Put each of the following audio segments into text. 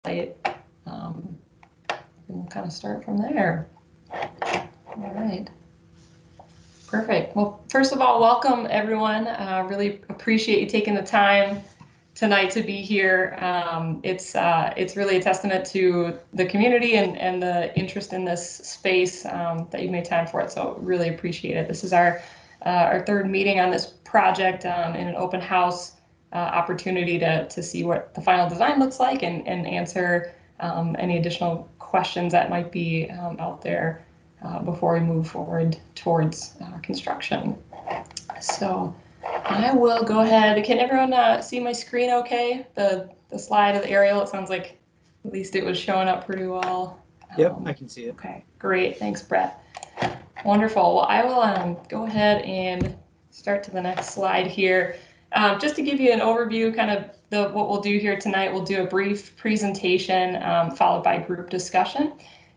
site. We'll kind of start from there. All right. Perfect. Well, first of all, welcome everyone. Really appreciate you taking the time tonight to be here. It's really a testament to the community and the interest in this space that you made time for it. So really appreciate it. This is our third meeting on this project in an open house opportunity to see what the final design looks like and answer any additional questions that might be out there before we move forward towards construction. So I will go ahead. Can everyone see my screen okay? The slide of the aerial, it sounds like at least it was showing up pretty well. Yep, I can see it. Okay, great. Thanks, Brett. Wonderful. Well, I will go ahead and start to the next slide here. Just to give you an overview, kind of what we'll do here tonight, we'll do a brief presentation followed by group discussion.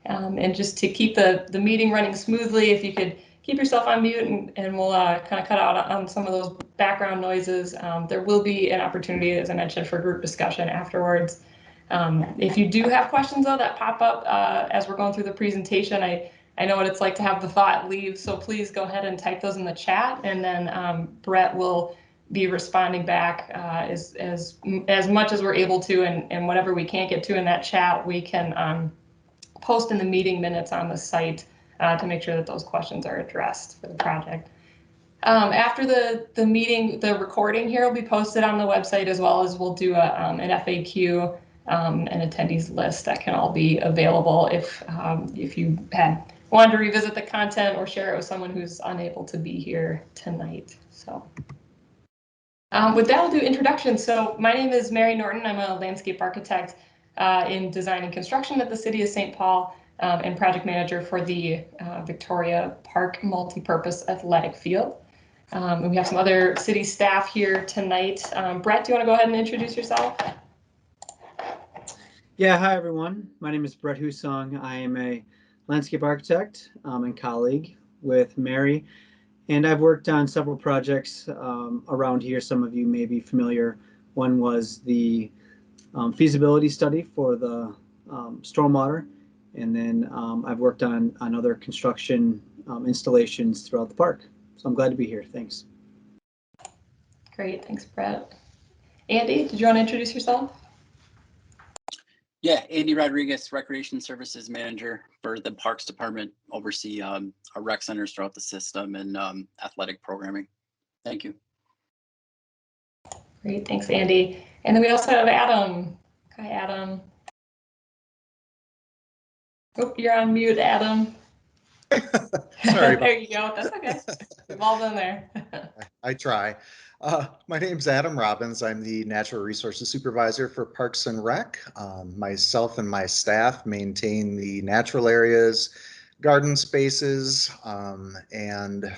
And just to keep the meeting running smoothly, if you could keep yourself on mute and we'll kind of cut out on some of those background noises. There will be an opportunity, as I mentioned, for group discussion afterwards. If you do have questions, though, that pop up as we're going through the presentation, I know what it's like to have the thought leave, so please go ahead and type those in the chat, and then Brett will be responding back as much as we're able to, and whatever we can't get to in that chat, we can post in the meeting minutes on the site to make sure that those questions are addressed for the project. After the meeting, the recording here will be posted on the website, as well as we'll do an FAQ and attendees list that can all be available if you wanted to revisit the content or share it with someone who's unable to be here tonight. So with that, we'll do introductions. So my name is Mary Norton. I'm a landscape architect in design and construction at the City of St. Paul. And project manager for the Victoria Park Multipurpose Athletic Field. And we have some other city staff here tonight. Brett, do you want to go ahead and introduce yourself? Yeah, hi everyone. My name is Brett Husong. I am a landscape architect and colleague with Mary, and I've worked on several projects around here. Some of you may be familiar. One was the feasibility study for the stormwater. And then I've worked on other construction installations throughout the park. So I'm glad to be here. Thanks. Great. Thanks, Brett. Andy, did you want to introduce yourself? Yeah, Andy Rodriguez, Recreation Services Manager for the Parks Department, oversee our rec centers throughout the system and athletic programming. Thank you. Great. Thanks, Andy. And then we also have Adam. Hi, Adam. Oh, you're on mute, Adam. Sorry. There you go. That's okay. We've all been there. I try. My name's Adam Robbins. I'm the Natural Resources Supervisor for Parks and Rec. Myself and my staff maintain the natural areas, garden spaces, and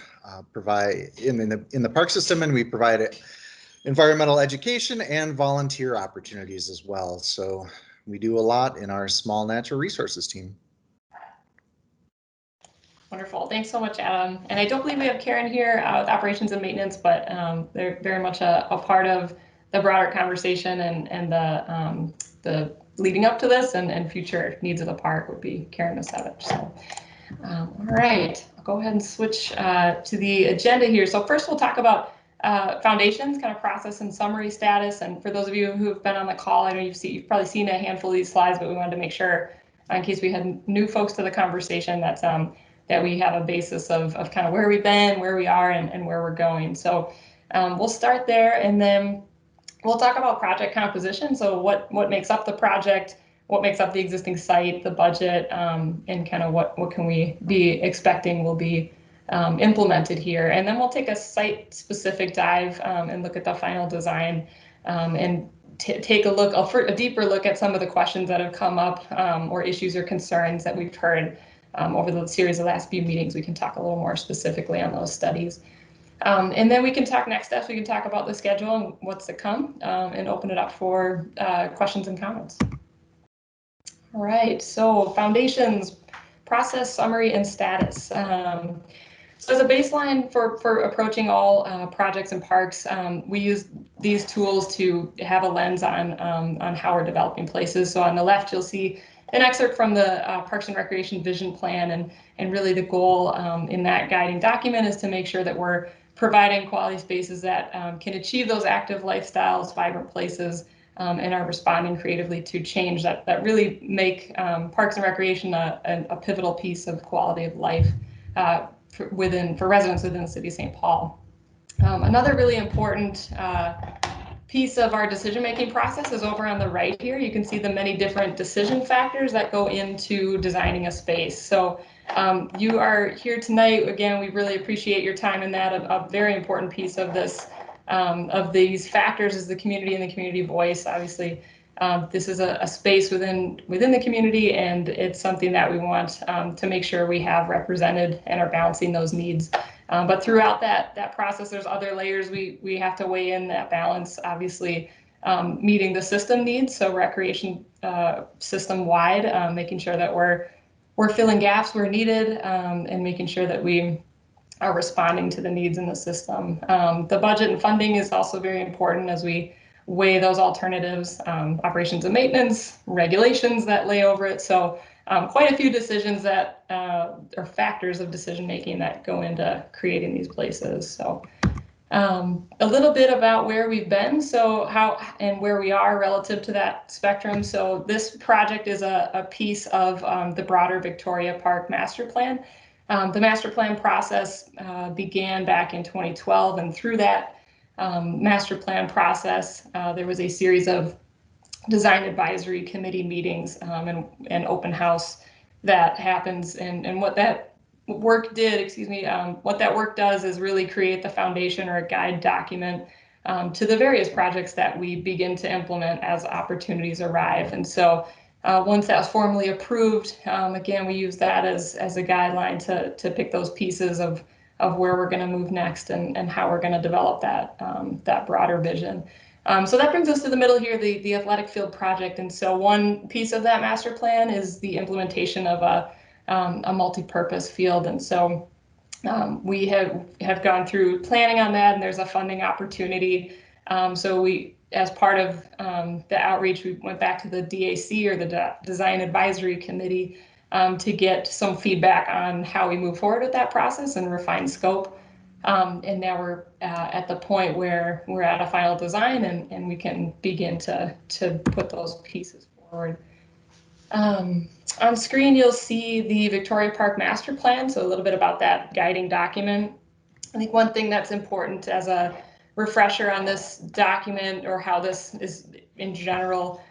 provide in the park system, and we provide environmental education and volunteer opportunities as well. So we do a lot in our small natural resources team. Wonderful. Thanks so much, Adam. And I don't believe we have Karen here with operations and maintenance, but they're very much a part of the broader conversation and the leading up to this and future needs of the park would be Karen Misevich. So, all right, I'll go ahead and switch to the agenda here. So first we'll talk about foundations, kind of process and summary status. And for those of you who have been on the call, I know you've probably seen a handful of these slides, but we wanted to make sure in case we had new folks to the conversation that we have a basis of kind of where we've been, where we are, and where we're going. So we'll start there, and then we'll talk about project composition. So what makes up the project, what makes up the existing site, the budget, and kind of what can we be expecting will be implemented here. And then we'll take a site-specific dive and look at the final design and take a deeper look at some of the questions that have come up or issues or concerns that we've heard over the series of last few meetings. We can talk a little more specifically on those studies. And then we can talk next steps. We can talk about the schedule and what's to come and open it up for questions and comments. All right, so foundations, process, summary, and status. So as a baseline for approaching all projects and parks, we use these tools to have a lens on how we're developing places. So on the left, you'll see an excerpt from the Parks and Recreation Vision Plan, and really the goal in that guiding document is to make sure that we're providing quality spaces that can achieve those active lifestyles, vibrant places, and are responding creatively to change that really make Parks and Recreation a pivotal piece of quality of life for residents within the city of St. Paul. Another really important piece of our decision-making process is over on the right here. You can see the many different decision factors that go into designing a space. So you are here tonight. Again, we really appreciate your time in that. A very important piece of this, of these factors is the community and the community voice. Obviously, this is a space within the community, and it's something that we want to make sure we have represented and are balancing those needs. But throughout that process, there's other layers we have to weigh in that balance. Obviously, meeting the system needs, so recreation system wide, making sure that we're filling gaps where needed, and making sure that we are responding to the needs in the system. The budget and funding is also very important as we weigh those alternatives, operations and maintenance, regulations that lay over it. So quite a few decisions that are factors of decision making that go into creating these places. So a little bit about where we've been, so how and where we are relative to that spectrum. So this project is a piece of the broader Victoria Park Master Plan. The master plan process began back in 2012, and through that master plan process, there was a series of design advisory committee meetings and open house that happens. And what that work did, what that work does is really create the foundation or a guide document to the various projects that we begin to implement as opportunities arrive. And so once that was formally approved, again, we use that as a guideline to pick those pieces of where we're going to move next and how we're going to develop that broader vision. So that brings us to the middle here, the athletic field project. And so one piece of that master plan is the implementation of a multi-purpose field. And so we have gone through planning on that, and there's a funding opportunity. So we, as part of the outreach, we went back to the DAC, or the Design Advisory Committee, to get some feedback on how we move forward with that process and refine scope. And now we're at the point where we're at a final design, and we can begin to put those pieces forward. On screen, you'll see the Victoria Park Master Plan, so a little bit about that guiding document. I think one thing that's important as a refresher on this document, or how this is in general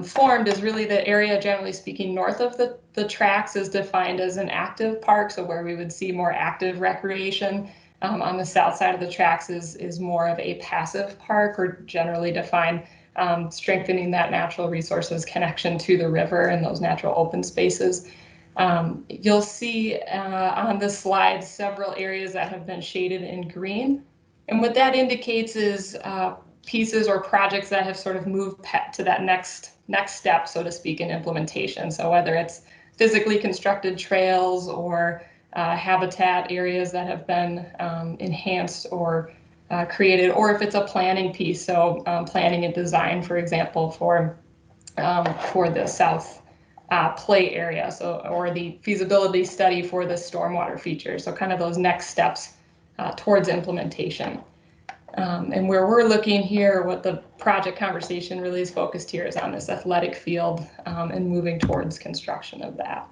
formed, is really the area, generally speaking, north of the tracks is defined as an active park, so where we would see more active recreation. On the south side of the tracks is more of a passive park, or generally defined strengthening that natural resources connection to the river and those natural open spaces. You'll see on this slide several areas that have been shaded in green. And what that indicates is pieces or projects that have sort of moved to that next step, so to speak, in implementation. So whether it's physically constructed trails or habitat areas that have been enhanced or created, or if it's a planning piece, so planning and design, for example, for the South Play area, so, or the feasibility study for the stormwater feature. So kind of those next steps towards implementation. And where we're looking here, what the project conversation really is focused here is on this athletic field and moving towards construction of that.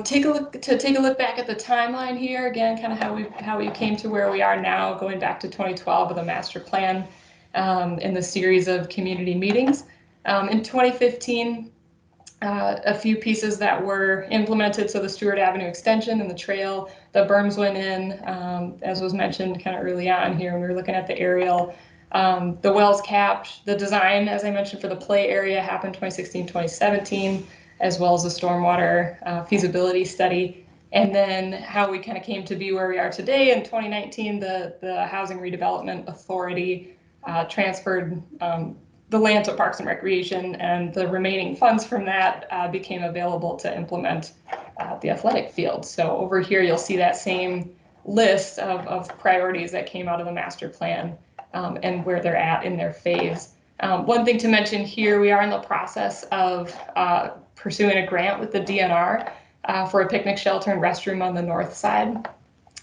Take a look back at the timeline here again, kind of how we came to where we are now, going back to 2012 with a master plan in the series of community meetings. In 2015, a few pieces that were implemented, so the Stewart Avenue extension and the trail, the berms went in, as was mentioned kind of early on here when we were looking at the aerial. The wells capped, the design, as I mentioned, for the play area happened 2016, 2017, as well as the stormwater feasibility study. And then how we kind of came to be where we are today in 2019, the Housing Redevelopment Authority transferred the land to Parks and Recreation, and the remaining funds from that became available to implement the athletic field. So over here, you'll see that same list of priorities that came out of the master plan and where they're at in their phase. One thing to mention here, we are in the process of pursuing a grant with the DNR for a picnic shelter and restroom on the north side.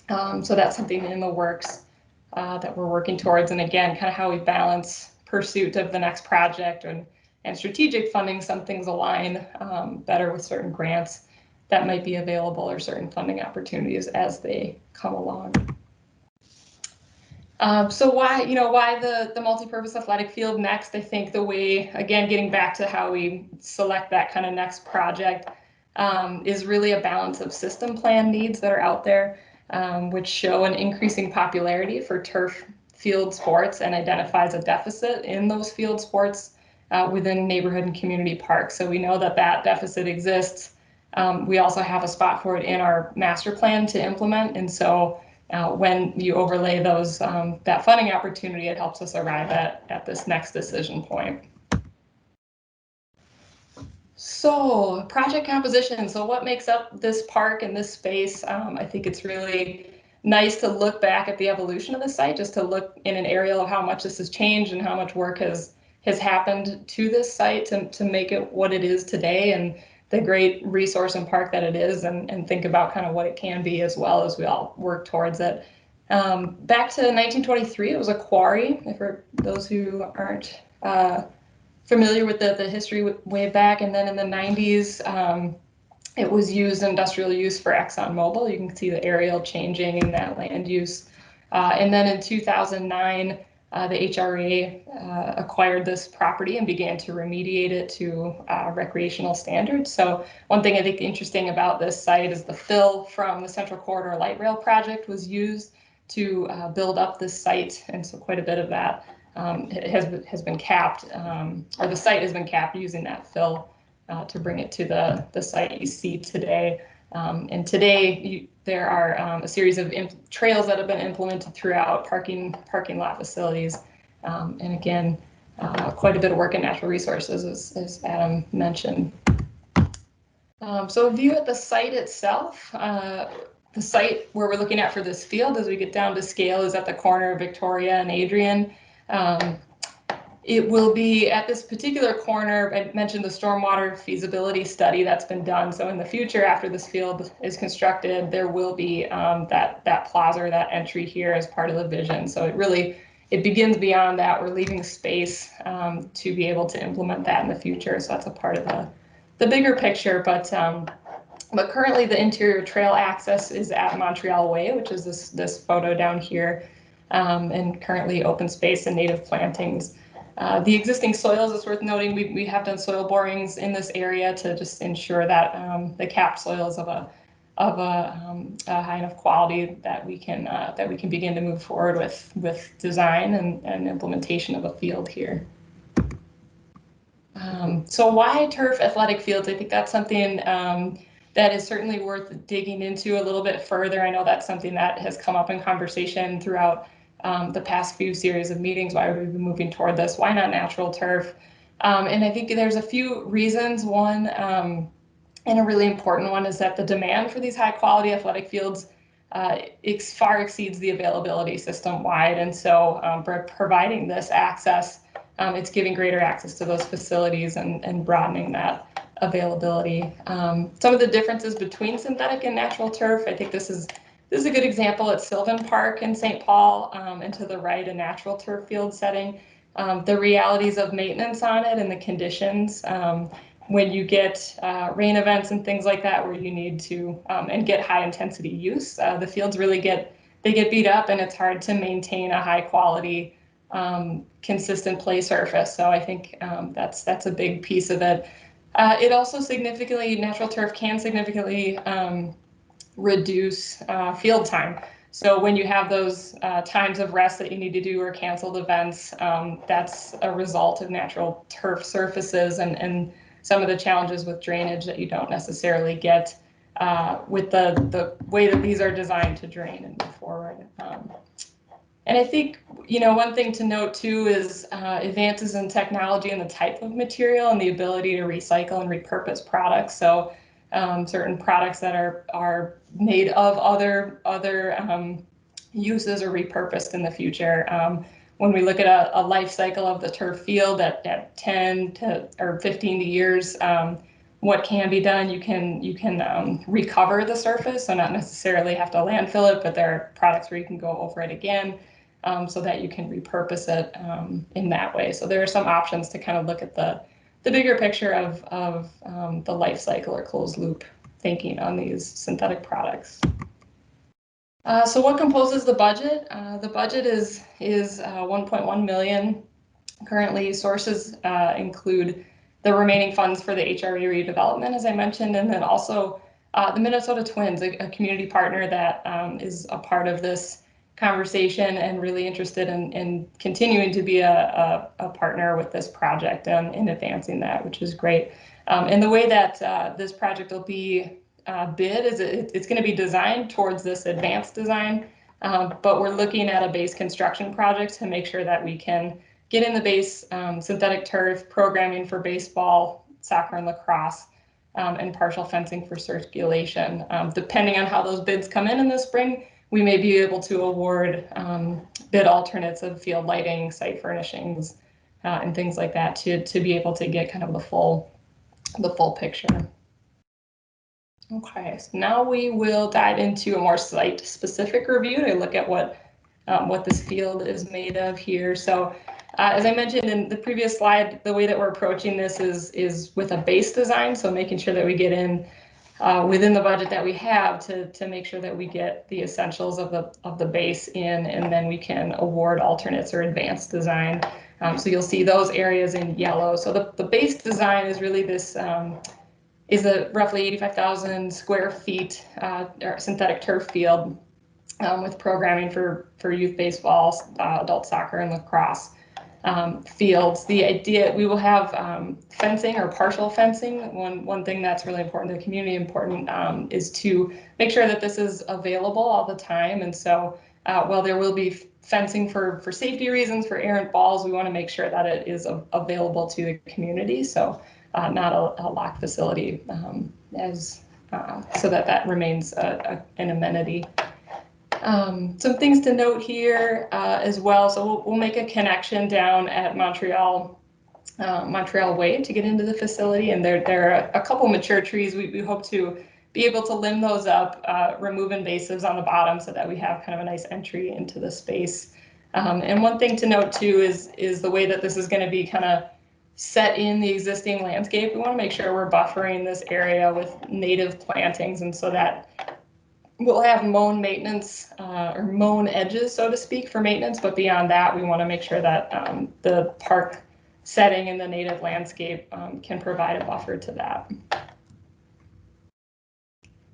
So that's something in the works that we're working towards. And again, kind of how we balance pursuit of the next project and strategic funding. Some things align better with certain grants that might be available or certain funding opportunities as they come along. So why the multi-purpose athletic field next? I think the way, again, getting back to how we select that kind of next project is really a balance of system plan needs that are out there, which show an increasing popularity for turf field sports and identifies a deficit in those field sports within neighborhood and community parks. So we know that that deficit exists. We also have a spot for it in our master plan to implement. And so when you overlay those that funding opportunity, it helps us arrive at this next decision point. So project composition. So what makes up this park and this space? I think it's really nice to look back at the evolution of the site, just to look in an aerial of how much this has changed and how much work has happened to this site to make it what it is today, and the great resource and park that it is, and think about kind of what it can be as well as we all work towards it. Back to 1923, it was a quarry, for those who aren't familiar with the history way back. And then in the 90s, it was used industrial use for ExxonMobil. You can see the aerial changing in that land use. And then in 2009, the HRA acquired this property and began to remediate it to recreational standards. So one thing I think interesting about this site is the fill from the Central Corridor Light Rail project was used to build up this site. And so quite a bit of that has been capped, or the site has been capped using that fill to bring it to the site you see today. And today there are a series of trails that have been implemented throughout parking lot facilities. And again, quite a bit of work in natural resources, as Adam mentioned. So a view at the site itself. The site where we're looking at for this field, as we get down to scale, is at the corner of Victoria and Adrian. It will be at this particular corner. I mentioned the stormwater feasibility study that's been done. So in the future, after this field is constructed, there will be that plaza, or that entry here as part of the vision. So it begins beyond that. We're leaving space to be able to implement that in the future. So that's a part of the bigger picture. But currently the interior trail access is at Montreal Way, which is this photo down here, and currently open space and native plantings. The existing soils, it's worth noting, we have done soil borings in this area to just ensure that the capped soil is of a high enough quality that we can begin to move forward with design and implementation of a field here. So why turf athletic fields? I think that's something that is certainly worth digging into a little bit further. I know that's something that has come up in conversation throughout the past few series of meetings. Why would we be moving toward this? Why not natural turf? And I think there's a few reasons. One, and a really important one, is that the demand for these high quality athletic fields far exceeds the availability system wide. And so providing this access, it's giving greater access to those facilities and broadening that availability. Some of the differences between synthetic and natural turf, I think this is a good example at Sylvan Park in St. Paul, and to the right, a natural turf field setting. The realities of maintenance on it and the conditions, when you get rain events and things like that, where you need to and get high intensity use, the fields really get beat up, and it's hard to maintain a high quality, consistent play surface. So I think that's a big piece of it. It also natural turf can significantly reduce field time. So when you have those times of rest that you need to do or canceled events, that's a result of natural turf surfaces and some of the challenges with drainage that you don't necessarily get with the way that these are designed to drain and move forward. And I think, one thing to note too is advances in technology and the type of material and the ability to recycle and repurpose products. So certain products that are made of other uses or repurposed in the future. When we look at a life cycle of the turf field at 10 to or 15 years, what can be done? You can recover the surface, so not necessarily have to landfill it, but there are products where you can go over it again, so that you can repurpose it in that way. So there are some options to kind of look at the bigger picture of the life cycle or closed loop thinking on these synthetic products. So what composes the budget? The budget is 1.1 million. Currently, sources include the remaining funds for the HRE redevelopment, as I mentioned, and then also the Minnesota Twins, a community partner that is a part of this conversation and really interested in continuing to be a partner with this project and in advancing that, which is great. And the way that this project will be bid is it's going to be designed towards this advanced design, but we're looking at a base construction project to make sure that we can get in the base synthetic turf, programming for baseball, soccer, and lacrosse, and partial fencing for circulation. Depending on how those bids come in the spring, we may be able to award bid alternates of field lighting, site furnishings, and things like that to be able to get kind of the full picture. Okay, so now we will dive into a more site-specific review to look at what this field is made of here. So as I mentioned in the previous slide, the way that we're approaching this is with a base design, so making sure that we get in within the budget that we have to make sure that we get the essentials of the base in, and then we can award alternates or advanced design. So you'll see those areas in yellow. So the base design is really this is a roughly 85,000 square feet synthetic turf field with programming for youth baseball, adult soccer, and lacrosse fields. The idea, we will have fencing or partial fencing. One thing that's really important to the community, is to make sure that this is available all the time. And so while there will be fencing for safety reasons, for errant balls, we want to make sure that it is available to the community. So not a locked facility, so that remains an amenity. Some things to note here as well. So we'll make a connection down at Montreal Way to get into the facility, and there are a couple mature trees. We hope to be able to limb those up, remove invasives on the bottom so that we have kind of a nice entry into the space. And one thing to note too is the way that this is going to be kind of set in the existing landscape. We want to make sure we're buffering this area with native plantings, and so that we'll have mown maintenance or mown edges, so to speak, for maintenance. But beyond that, we want to make sure that the park setting and the native landscape can provide a buffer to that. I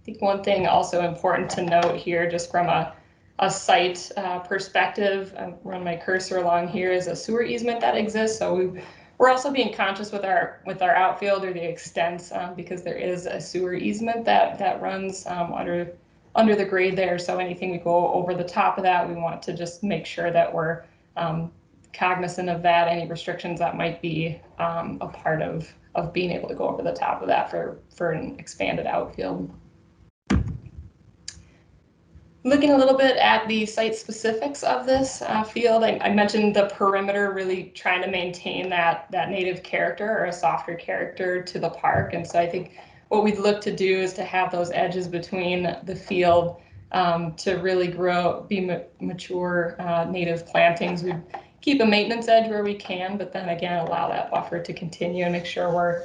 think one thing also important to note here, just from a site perspective, run my cursor along here, is a sewer easement that exists. So we're also being conscious with our outfield or the extents, because there is a sewer easement that runs under the grade there. So anything we go over the top of that, we want to just make sure that we're cognizant of that, any restrictions that might be a part of being able to go over the top of that for an expanded outfield. Looking a little bit at the site specifics of this field, I mentioned the perimeter, really trying to maintain that native character or a softer character to the park. And so I think what we'd look to do is to have those edges between the field to really be mature native plantings. We'd keep a maintenance edge where we can, but then again, allow that buffer to continue and make sure we're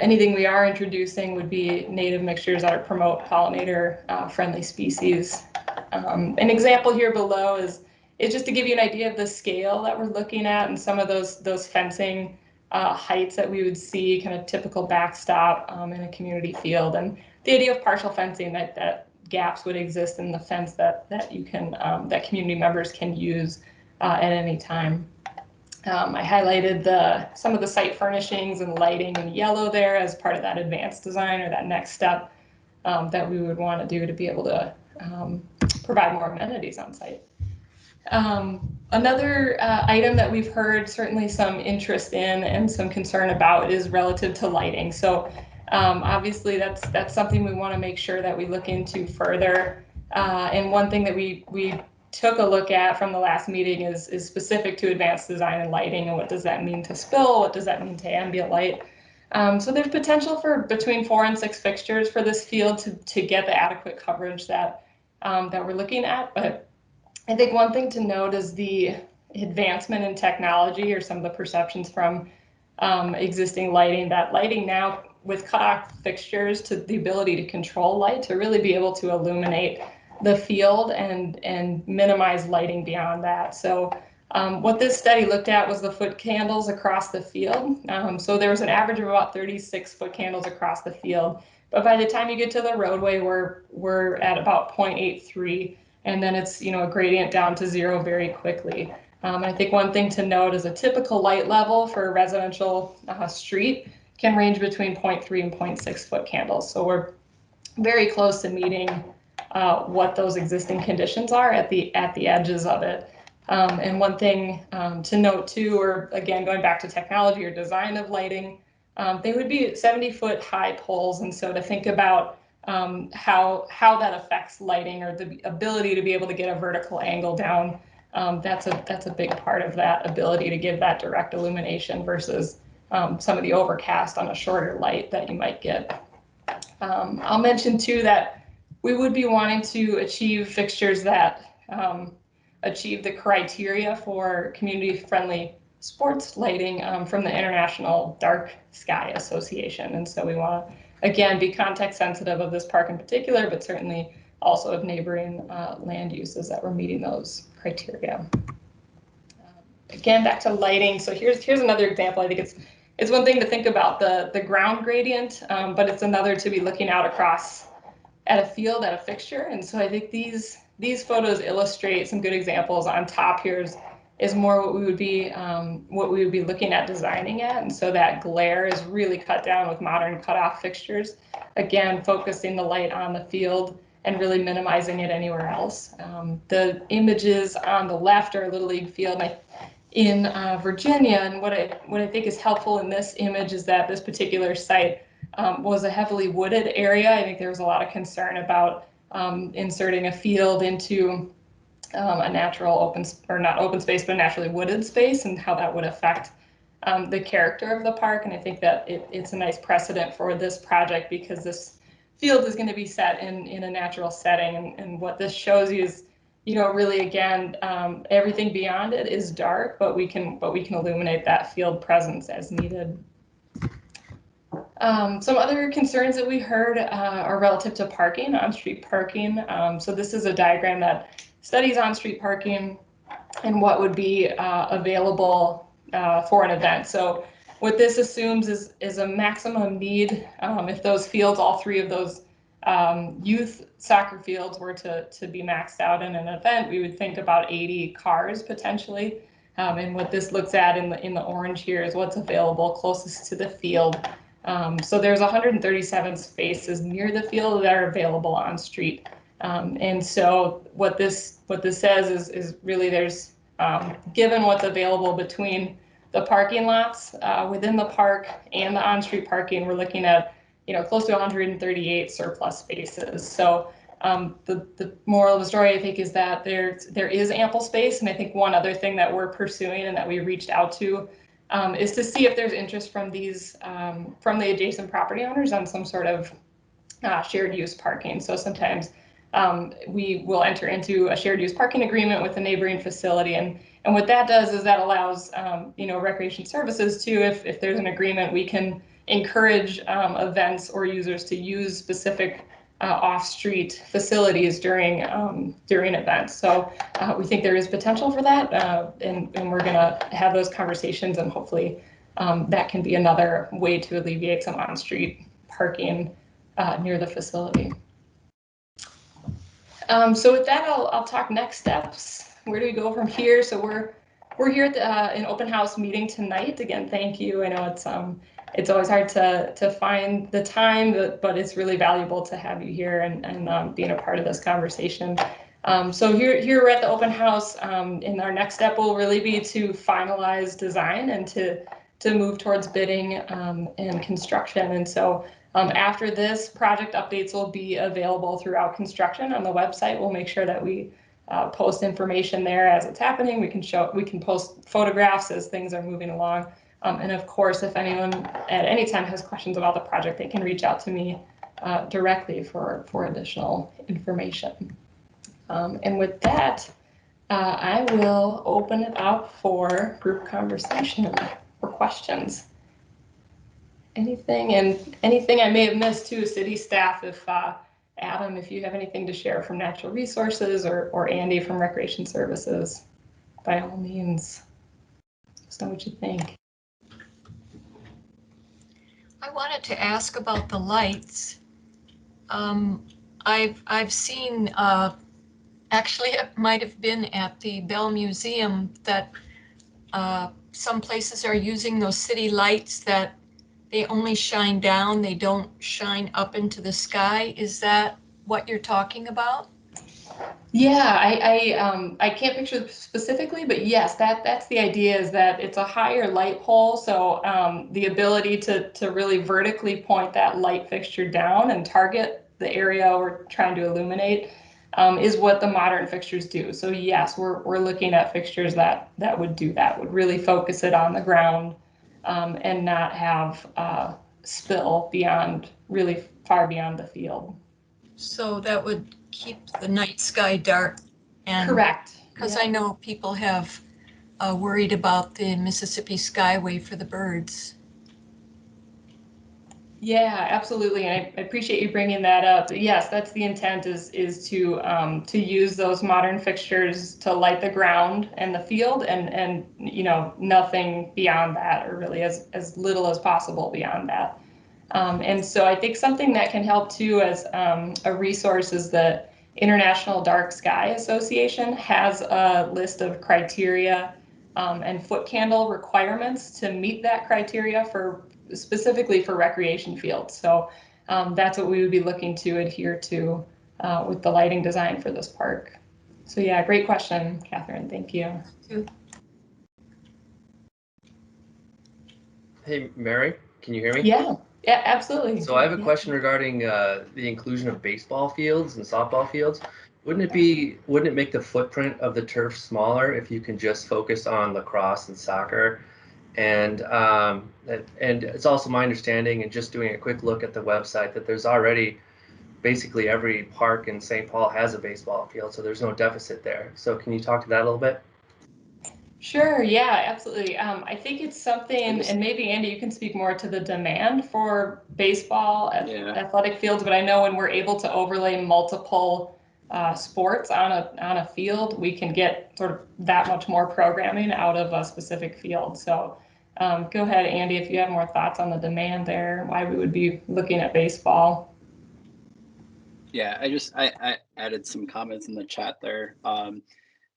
anything we are introducing would be native mixtures that promote pollinator friendly species. An example here below is just to give you an idea of the scale that we're looking at and some of those fencing heights that we would see, kind of typical backstop in a community field. And the idea of partial fencing, that gaps would exist in the fence that you can that community members can use at any time. I highlighted some of the site furnishings and lighting in yellow there as part of that advanced design or that next step that we would want to do to be able to provide more amenities on site. Another item that we've heard certainly some interest in and some concern about is relative to lighting. So Obviously, that's something we want to make sure that we look into further. And one thing that we took a look at from the last meeting is specific to advanced design and lighting, and what does that mean to spill? What does that mean to ambient light? So there's potential for between 4 and 6 fixtures for this field to get the adequate coverage that we're looking at. But I think one thing to note is the advancement in technology, or some of the perceptions from existing lighting, that lighting now with cutoff fixtures, to the ability to control light, to really be able to illuminate the field and minimize lighting beyond that. So what this study looked at was the foot candles across the field. So there was an average of about 36 foot candles across the field. But by the time you get to the roadway, we're at about 0.83. And then it's, a gradient down to 0 very quickly. I think one thing to note is a typical light level for a residential street can range between 0.3 and 0.6 foot candles. So we're very close to meeting what those existing conditions are at the edges of it. And one thing to note too, or again, going back to technology or design of lighting, they would be 70-foot high poles. And so to think about how that affects lighting, or the ability to be able to get a vertical angle down, that's a big part of that ability to give that direct illumination versus some of the overcast on a shorter light that you might get. I'll mention too that we would be wanting to achieve fixtures that achieve the criteria for community-friendly sports lighting from the International Dark Sky Association. And so we want to, again, be context sensitive of this park in particular, but certainly also of neighboring land uses that were meeting those criteria. Again, back to lighting. So here's another example. I think it's one thing to think about the ground gradient, but it's another to be looking out across at a field, at a fixture. And so I think these photos illustrate some good examples. On top here is more what we would be looking at designing at. And so that glare is really cut down with modern cutoff fixtures. Again, focusing the light on the field and really minimizing it anywhere else. The images on the left are a Little League field in Virginia. And what I think is helpful in this image is that this particular site was a heavily wooded area. I think there was a lot of concern about inserting a field into a natural not open space, but naturally wooded space, and how that would affect the character of the park. And I think that it's a nice precedent for this project, because this field is going to be set in a natural setting. And what this shows you is, really, again, everything beyond it is dark, but we can illuminate that field presence as needed. Some other concerns that we heard are relative to parking, on-street parking. So this is a diagram that studies on-street parking and what would be available for an event. So what this assumes is a maximum need. If those fields, all 3 of those youth soccer fields, were to be maxed out in an event, we would think about 80 cars potentially. And what this looks at in the orange here is what's available closest to the field. So there's 137 spaces near the field that are available on street. And so what this says is really there's, given what's available between the parking lots within the park and the on-street parking, we're looking at close to 138 surplus spaces. So the moral of the story, I think, is that there is ample space. And I think one other thing that we're pursuing and that we reached out to is to see if there's interest from from the adjacent property owners on some sort of shared use parking. So sometimes we will enter into a shared use parking agreement with a neighboring facility, and what that does is that allows recreation services to, if there's an agreement, we can encourage events or users to use specific off-street facilities during events. So we think there is potential for that, and we're going to have those conversations, and hopefully that can be another way to alleviate some on-street parking near the facility. So with that, I'll talk next steps. Where do we go from here? So we're here at an open house meeting tonight. Again, thank you. I know it's always hard to find the time, but it's really valuable to have you here and being a part of this conversation. So here we're at the open house, and our next step will really be to finalize design and to move towards bidding and construction. And so After this, project updates will be available throughout construction on the website. We'll make sure that we post information there as it's happening. We can post photographs as things are moving along. And of course, if anyone at any time has questions about the project, they can reach out to me directly for additional information. And with that, I will open it up for group conversation or questions. Anything I may have missed too, city staff, if Adam, if you have anything to share from natural resources or Andy from recreation services, by all means, just know what you think. I wanted to ask about the lights. I've seen, actually it might have been at the Bell Museum, that some places are using those city lights that they only shine down, they don't shine up into the sky. Is that what you're talking about? Yeah, I can't picture specifically, but yes, that's the idea, is that it's a higher light pole, so the ability to really vertically point that light fixture down and target the area we're trying to illuminate is what the modern fixtures do. So yes, we're looking at fixtures that would do that, would really focus it on the ground and not have spill beyond, really far beyond the field. So that would keep the night sky dark. And correct. Because I know people have worried about the Mississippi Skyway for the birds. Yeah, absolutely, and I appreciate you bringing that up. Yes, that's the intent, is to use those modern fixtures to light the ground and the field, and nothing beyond that, or really as little as possible beyond that. And so I think something that can help too as a resource is the International Dark Sky Association has a list of criteria and foot candle requirements to meet that criteria specifically for recreation fields. So that's what we would be looking to adhere to with the lighting design for this park. So yeah, great question, Catherine. Thank you. Hey, Mary, can you hear me? Yeah, absolutely. So I have a question regarding the inclusion of baseball fields and softball fields. Wouldn't it make the footprint of the turf smaller if you can just focus on lacrosse and soccer? And it's also my understanding, and just doing a quick look at the website, that there's already basically every park in St. Paul has a baseball field, so there's no deficit there. So can you talk to that a little bit? Sure, yeah, absolutely. I think it's something, and maybe Andy, you can speak more to the demand for baseball athletic fields, but I know when we're able to overlay multiple sports on a field, we can get sort of that much more programming out of a specific field. So go ahead, Andy, if you have more thoughts on the demand there, why we would be looking at baseball. Yeah, I added some comments in the chat there.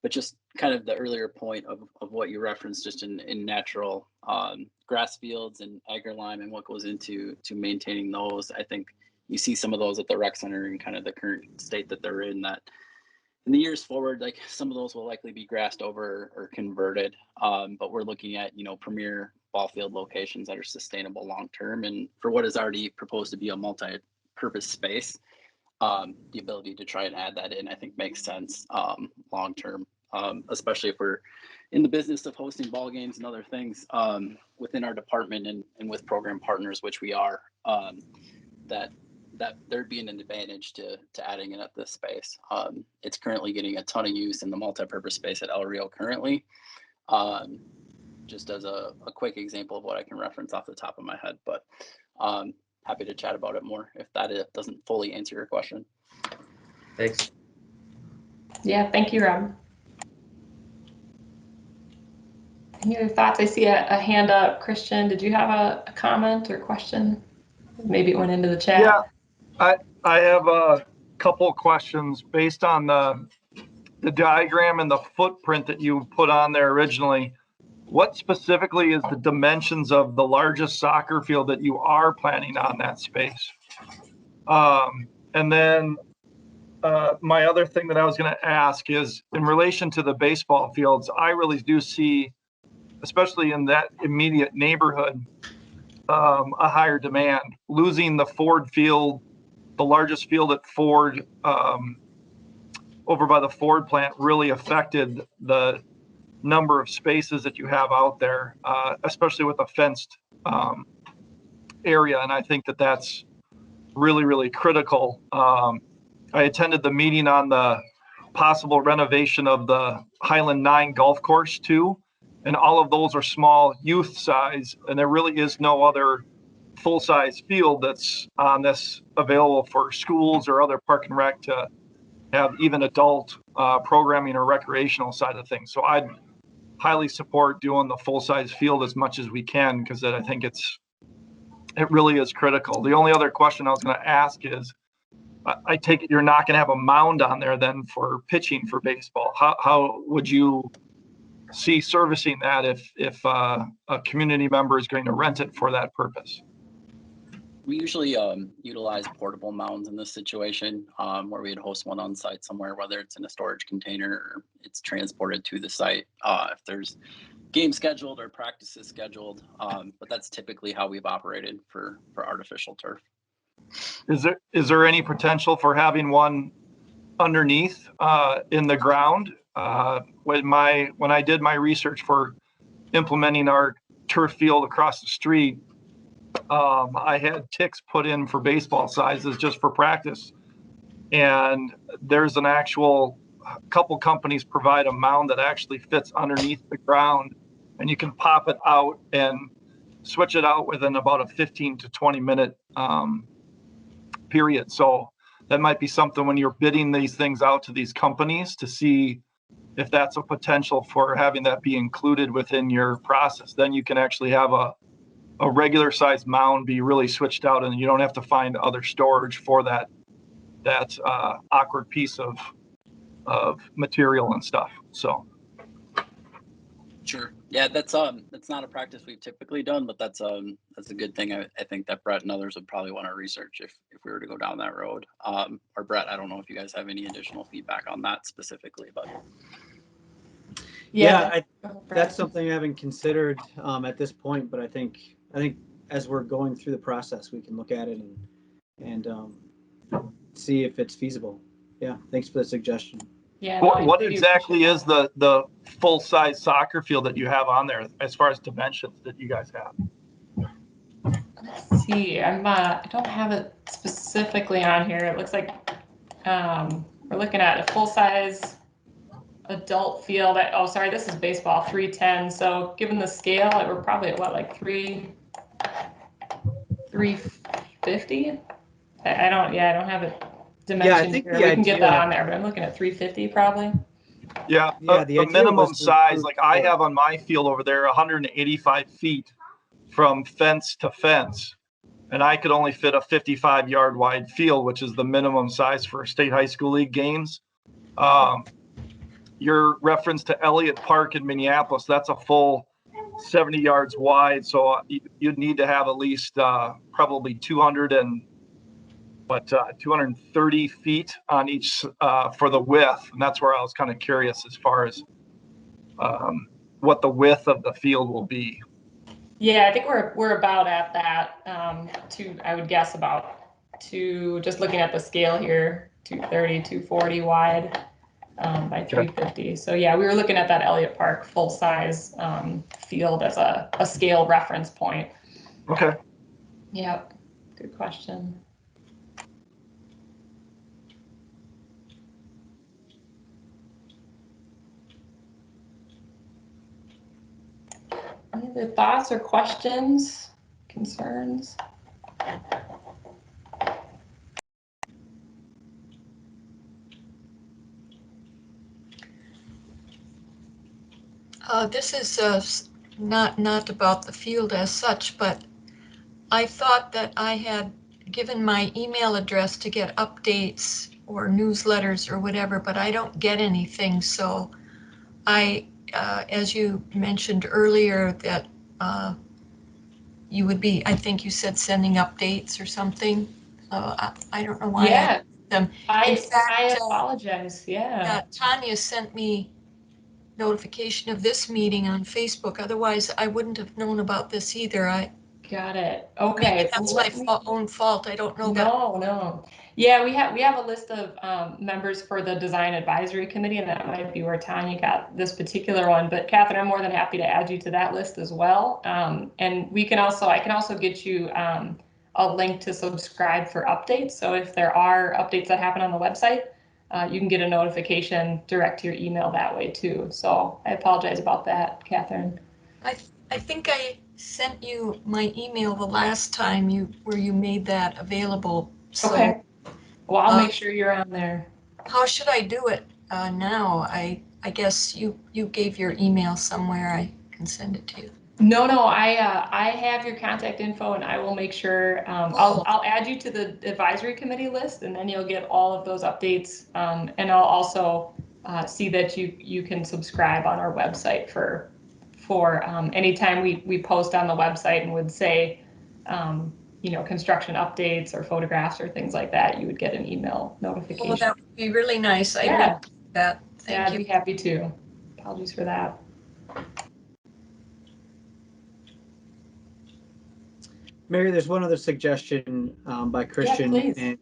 But just kind of the earlier point of what you referenced, just in natural grass fields and agroline and what goes into maintaining those. I think you see some of those at the rec center in kind of the current state that they're in, that in the years forward, like some of those will likely be grassed over or converted. But we're looking at, premier ball field locations that are sustainable long term. And for what is already proposed to be a multi-purpose space, the ability to try and add that in, I think, makes sense long term, especially if we're in the business of hosting ball games and other things within our department and with program partners, which we are, that there'd be an advantage to adding it at this space. It's currently getting a ton of use in the multi-purpose space at El Rio currently. Just as a quick example of what I can reference off the top of my head, but happy to chat about it more if that doesn't fully answer your question. Thanks. Yeah, thank you, Rob. Any other thoughts? I see a hand up. Christian, did you have a comment or question? Maybe it went into the chat. Yeah, I have a couple of questions based on the diagram and the footprint that you put on there originally. What specifically is the dimensions of the largest soccer field that you are planning on that space? And then my other thing that I was going to ask is in relation to the baseball fields, I really do see, especially in that immediate neighborhood, a higher demand. Losing the Ford field, the largest field at Ford, over by the Ford plant, really affected the number of spaces that you have out there, especially with a fenced area. And I think that that's really, really critical. I attended the meeting on the possible renovation of the Highland 9 golf course too. And all of those are small youth size, and there really is no other full-size field that's on this available for schools or other park and rec to have even adult programming or recreational side of things. So I'd highly support doing the full-size field as much as we can, because I think it really is critical. The only other question I was going to ask is, I take it you're not going to have a mound on there then for pitching for baseball. How would you see servicing that if a community member is going to rent it for that purpose? We usually utilize portable mounds in this situation, where we'd host one on site somewhere, whether it's in a storage container or it's transported to the site if there's games scheduled or practices scheduled. But that's typically how we've operated for artificial turf. Is there any potential for having one underneath in the ground? When I did my research for implementing our turf field across the street, I had ticks put in for baseball sizes just for practice. And there's an actual couple companies provide a mound that actually fits underneath the ground, and you can pop it out and switch it out within about a 15 to 20 minute period. So that might be something when you're bidding these things out to these companies to see if that's a potential for having that be included within your process. Then you can actually have a regular sized mound be really switched out, and you don't have to find other storage for that awkward piece of material and stuff. So sure, yeah, that's not a practice we've typically done, but that's a good thing. I think that Brett and others would probably want to research if we were to go down that road. Or Brett, I don't know if you guys have any additional feedback on that specifically, but that's something I haven't considered at this point, but I think as we're going through the process, we can look at it and see if it's feasible. Yeah, thanks for the suggestion. Yeah. What exactly is the full size soccer field that you have on there as far as dimensions that you guys have? Let's see. I don't have it specifically on here. It looks like we're looking at a full size adult field. Oh, sorry, this is baseball, 310. So given the scale, we're probably at what, like 350? I don't have it dimensioned here. We can get that on there, but I'm looking at 350 probably. Yeah, the minimum size, like I have on my field over there, 185 feet from fence to fence. And I could only fit a 55-yard wide field, which is the minimum size for state high school league games. Your reference to Elliott Park in Minneapolis, that's a full 70 yards wide. So you'd need to have at least probably 230 feet on each for the width. And that's where I was kind of curious as far as what the width of the field will be. Yeah, I think we're about at that. I would guess about just looking at the scale here, 230, 240 wide by 350. So yeah, we were looking at that Elliott Park full size field as a scale reference point. Okay. Yep. Good question. Any other thoughts or questions, concerns? This is not about the field as such, but I thought that I had given my email address to get updates or newsletters or whatever, but I don't get anything. So as you mentioned earlier, that you would be, I think you said, sending updates or something. I don't know why. Yeah, them. I apologize. Yeah. Tanya sent me notification of this meeting on Facebook. Otherwise, I wouldn't have known about this either. Got it. Maybe Okay. that's Let my me- own fault. I don't know, but No. Yeah, we have a list of members for the design advisory committee, and that might be where Tanya got this particular one. But Catherine, I'm more than happy to add you to that list as well. And I can also get you a link to subscribe for updates. So if there are updates that happen on the website, you can get a notification direct to your email that way too. So I apologize about that, Catherine. I think I sent you my email the last time where you made that available. So Okay. Well, I'll make sure you're on there. how should I do it now? I guess you gave your email somewhere. I can send it to you. No, I have your contact info, and I will make sure I'll add you to the advisory committee list, and then you'll get all of those updates. And I'll also see that you can subscribe on our website for anytime we post on the website and would say construction updates or photographs or things like that, you would get an email notification. Oh, that would be really nice. I Yeah. really like that. Thank I'd you. be happy to. Apologies for that. Mary, there's one other suggestion by Christian, please. and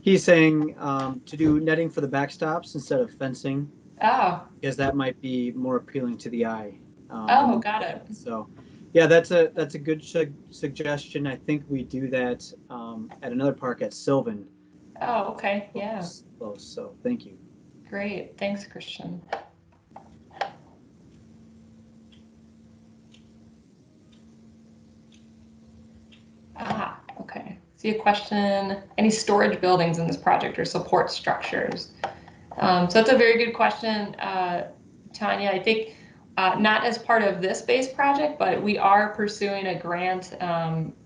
he's saying to do netting for the backstops instead of fencing, Oh, because that might be more appealing to the eye. got it. So, yeah, that's a good suggestion. I think we do that at another park at Sylvan. Oh, okay. Yeah. Close. So, thank you. Great. Thanks, Christian. Okay. See a question. Any storage buildings in this project or support structures? So that's a very good question, Tanya. I think not as part of this base project, but we are pursuing a grant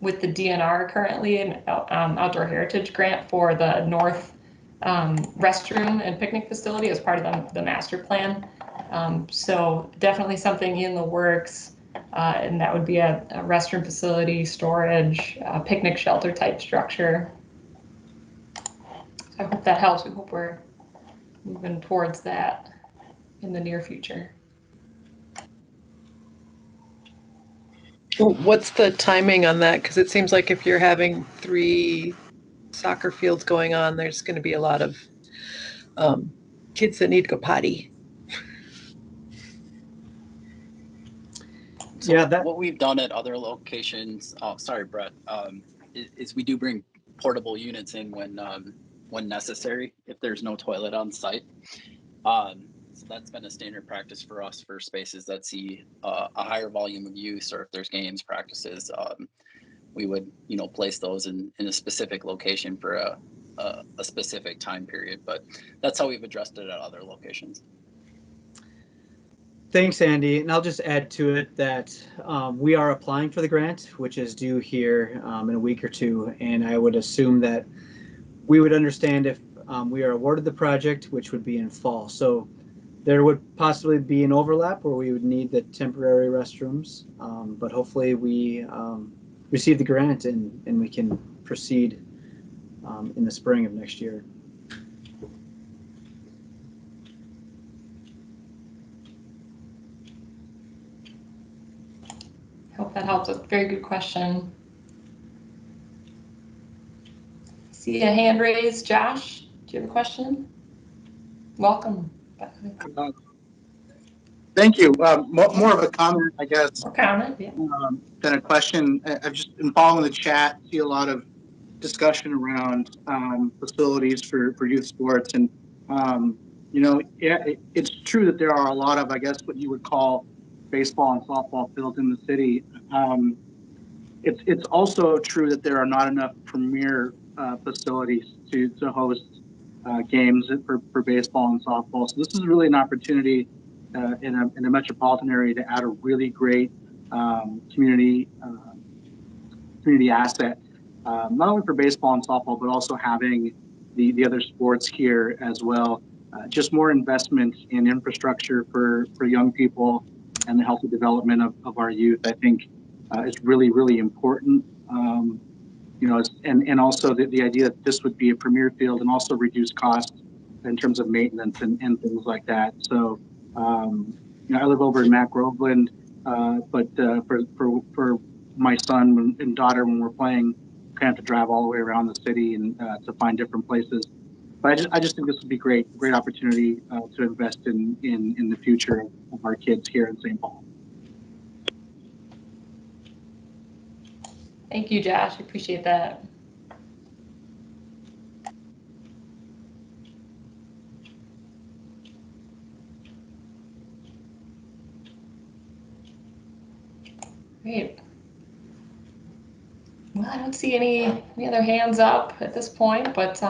with the DNR currently, an outdoor heritage grant for the north restroom and picnic facility as part of the master plan. So definitely something in the works. And that would be a restroom facility, storage, picnic shelter type structure. So I hope that helps. We hope we're moving towards that in the near future. What's the timing on that? Because it seems like if you're having 3 soccer fields going on, there's going to be a lot of kids that need to go potty. So what we've done at other locations, sorry, Brett, is we do bring portable units in when necessary, if there's no toilet on site. So that's been a standard practice for us for spaces that see a higher volume of use, or if there's games, practices, we would place those in a specific location for a specific time period. But that's how we've addressed it at other locations. Thanks, Andy. And I'll just add to it that we are applying for the grant, which is due here in a week or two. And I would assume that we would understand if we are awarded the project, which would be in fall. So there would possibly be an overlap where we would need the temporary restrooms. But hopefully we receive the grant and we can proceed in the spring of next year. Hope that helps. A very good question. See a hand raised. Josh, do you have a question? Welcome. Thank you. More of a comment, I guess, Or comment, yeah. than a question. I've just been following the chat, see a lot of discussion around facilities for youth sports. And, it's true that there are a lot of, I guess, what you would call baseball and softball fields in the city. It's also true that there are not enough premier facilities to host games for baseball and softball. So this is really an opportunity in a metropolitan area to add a really great community asset, not only for baseball and softball, but also having the other sports here as well. Just more investment in infrastructure for young people and the healthy development of our youth, I think, is really, really important. And also the idea that this would be a premier field and also reduce costs in terms of maintenance and things like that. So, I live over in Mac Groveland, but for my son and daughter, when we're playing, kind of have to drive all the way around the city and to find different places. But I just think this would be great opportunity to invest in the future of our kids here in St. Paul. Thank you, Josh. Appreciate that. Great. Well, I don't see any other hands up at this point, but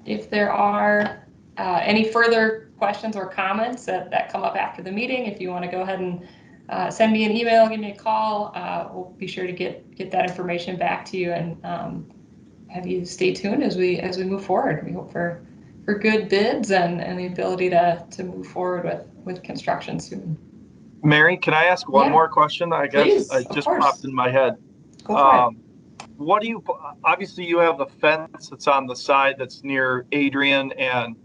if there are any further questions or comments that come up after the meeting, if you want to go ahead and send me an email, give me a call, we'll be sure to get that information back to you and have you stay tuned as we move forward. We hope for good bids and the ability to move forward with construction soon. Mary, can I ask one more question? I guess Please, it just popped in my head. Go for it. What do you, obviously you have the fence that's on the side that's near Adrian and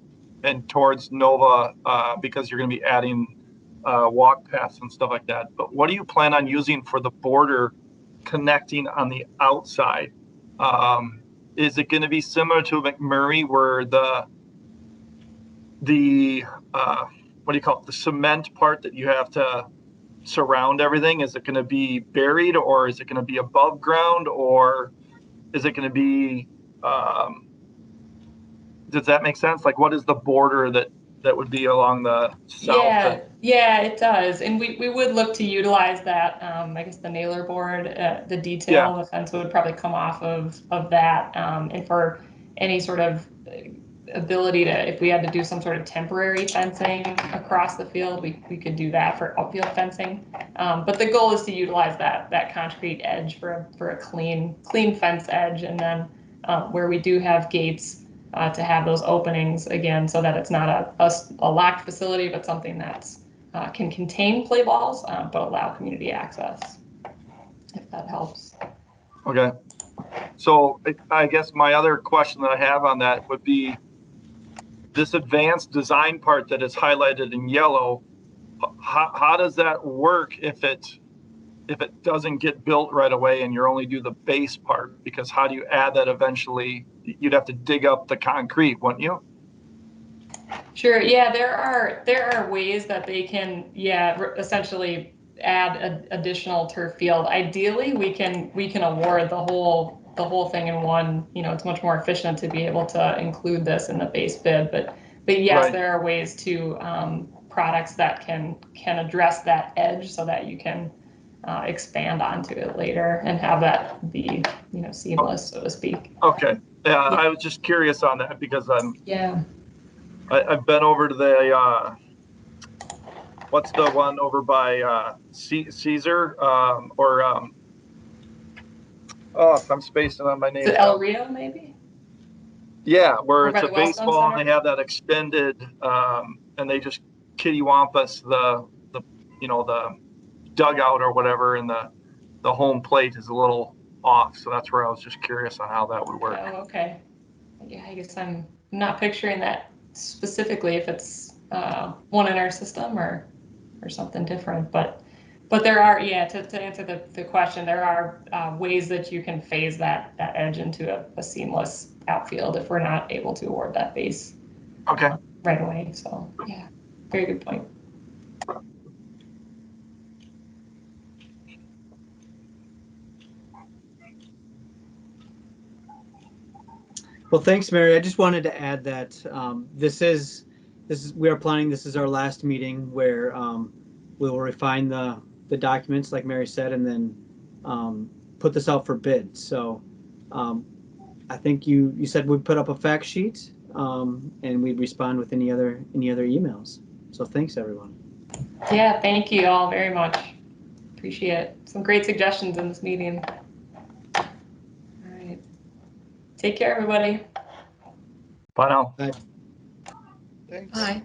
towards Nova because you're going to be adding walk paths and stuff like that. But what do you plan on using for the border connecting on the outside? Is it going to be similar to McMurray where the what do you call it? The cement part that you have to surround everything? Is it going to be buried, or is it going to be above ground, or is it going to be does that make sense? Like, what is the border that would be along the south? Yeah, it does. And we would look to utilize that, I guess the nailer board, the detail, the fence would probably come off of that. And for any sort of ability to, if we had to do some sort of temporary fencing across the field, we could do that for outfield fencing. But the goal is to utilize that concrete edge for a clean fence edge. And then where we do have gates, to have those openings again, so that it's not a locked facility, but something that's can contain play balls, but allow community access, if that helps. Okay. So I guess my other question that I have on that would be this advanced design part that is highlighted in yellow. How does that work if it doesn't get built right away and you only do the base part? Because how do you add that eventually? You'd have to dig up the concrete, wouldn't you? Sure. Yeah, there are ways that they can, essentially add additional turf field. Ideally, we can award the whole thing in one. It's much more efficient to be able to include this in the base bid. But yes, right. There are ways to products that can address that edge so that you can expand onto it later and have that be seamless, so to speak. Okay. Yeah, I was just curious on that because I've been over to the what's the one over by Caesar I'm spacing on my name. Is it El Rio maybe? Yeah, where it's a baseball and they have that extended and they just kittywampus the dugout or whatever, and the home plate is a little off. So that's where I was just curious on how that would work. Oh, okay. Yeah, I guess I'm not picturing that specifically if it's one in our system or something different, but there are, to answer the question, there are ways that you can phase that edge into a seamless outfield if we're not able to award that base right away. So yeah, very good point. Well, thanks, Mary. I just wanted to add that we are planning. This is our last meeting where we will refine the documents, like Mary said, and then put this out for bid. So I think you said we'd put up a fact sheet and we'd respond with any other emails. So thanks, everyone. Yeah, thank you all very much. Appreciate it. Some great suggestions in this meeting. Take care, everybody. Bye now. Bye. Thanks. Bye.